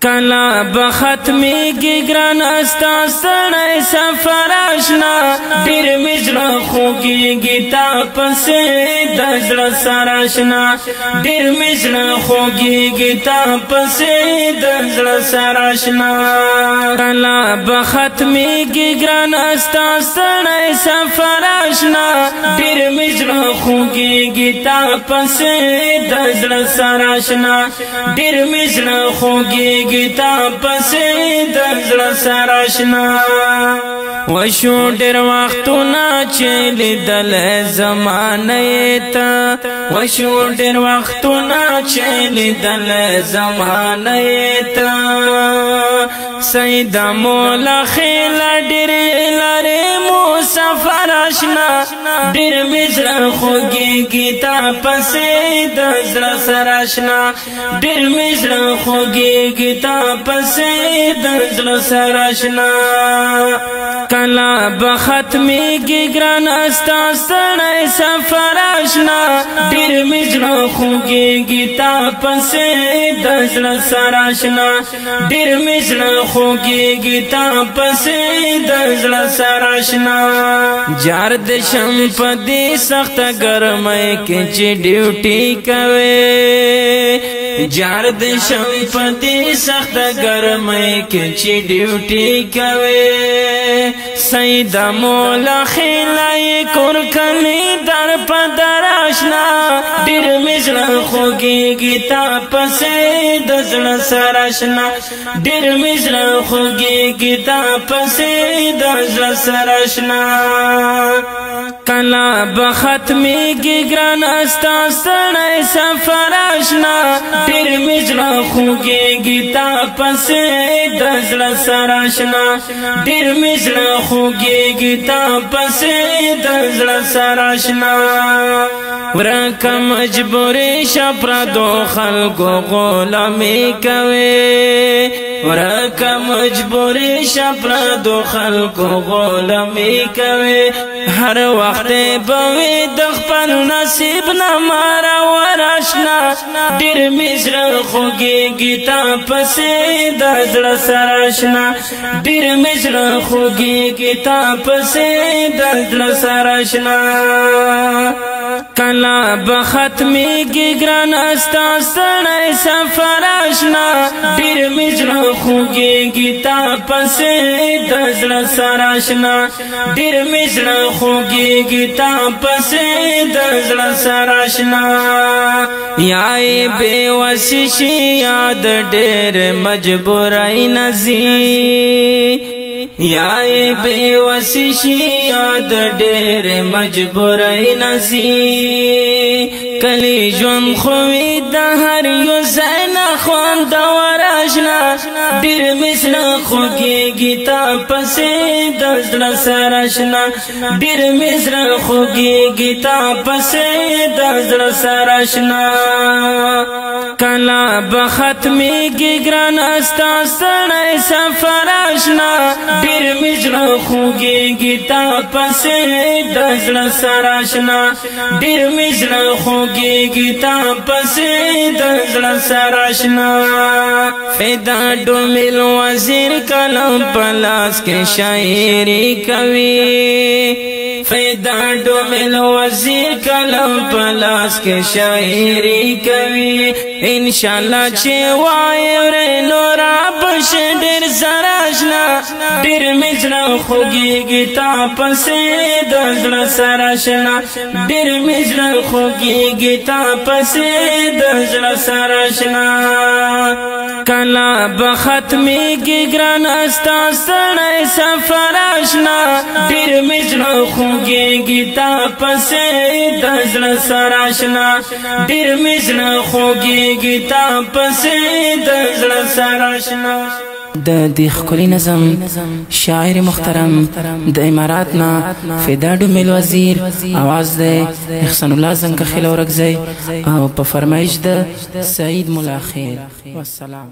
کلا بختمیږي ګران استا ستړی سفر آشنا ډېر مې زړه خوږېږي تا پسې د زړه سره آشنا ډېر مې زړه خوږېږي تا پسې د زړه سره آشنا کلا بختمیږي ګران استا ستړی سفر آشنا ډېر مې زړه خوږېږي تا پسې د زړه سره آشنا ډېر مې زړه خوږېږي تا پسې د زړه سره آشنا وشو ډېر وختونه چې لیدل زمانې ته وشو ډېر وختونه چې لیدل زمانې ته سیدا مولا خیل ډېر لرې مسافر آشنا ډېر مې زړه خوږېږي تا پسې د زړه سره آشنا ډېر مې زړه خوږېږي تا پسې د زړه سره آشنا کلا بختمیږي ګران استا ستړی سفر آشنا ډېر مې زړه خوږېږي تا پسې د زړه سره آشنا ډېر مې زړه خوږېږي تا پسې د زړه سره آشنا جار د شم په دې سخته ګرمۍ کې چې ډیوټي کوي جار د شم په دې سخته ګرمۍ کې چې ډیوټي کوي سیدا مولا خیلای کور کلی در په در آشنا ډېر مې زړه خوږېږي تا پسې د زړه سره آشنا ډېر مې زړه خوږېږي تا پسې د زړه سره آشنا کلا بختمیږي ګران استا ستړی سفر آشنا ډېر مې زړه خوږېږي تا پسې د زړه سره آشنا ډېر مې زړه خوږېږي تا پسې د زړه سره آشنا ورکه مجبورې شه پردو خلکو غلامي کوي ورکه مجبورې شه پردو خلکو غلامي کوي هر وخت به وي د خپل نصیب نه مراور آشنا ډېر مې زړه خوږېږي تا پسې د زړه سره آشنا ډېر مې زړه خوږېږي تا پسې د زړه سره آشنا کلا بختمیږي ګران استا ستړی سفر آشنا ډېر مې زړه خوږېږي تا پسې د زړه سره آشنا ډېر مې زړه خوږېږي تا پسې د زړه سره آشنا یای بې وسې شي یاد ډېر مجبورای نزي یای بې وسې شي یاد ډېر مجبورای نزي کلی ژوند خو وي د هر یو ځای نه خوندور آشنا ډېر مې زړه خوږېږي تا پسې د زړه سره آشنا ډېر مې زړه خوږېږي تا پسې د زړه سره آشنا کلا بختمیږي ګران استا ستړی سفر آشنا ډېر مې زړه خوږېږي تا پسې د زړه سره آشنا ډېر مې زړه خوږېږي تا پسې د زړه سره آشنا فدا ډومل وزیر کلم پلاس کې شاعري کوي فدا ډومل وزیر کلم پلاس کې شاعري کوي ان شاء الله چې وای ورنو را بش ډېر زړه آشنا ډېر مې زړه خوږېږي تا پسې د زړه سره آشنا ډېر مې زړه خوږېږي تا پسې د زړه سره آشنا کلا بختمیږي ګران استا ستړی سفر آشنا ډېر مې زړه خوږېږي تا پسې د زړه سره آشنا ډېر مې زړه خوږېږي تا پسې د زړه سره آشنا د دې ښکلي نظم شاعر محترم د امارات نه فدا ډومل وزیر आवाज دی احسان الله زنګخیل اورګزی او په فرمایش د سعید مولا خیل والسلام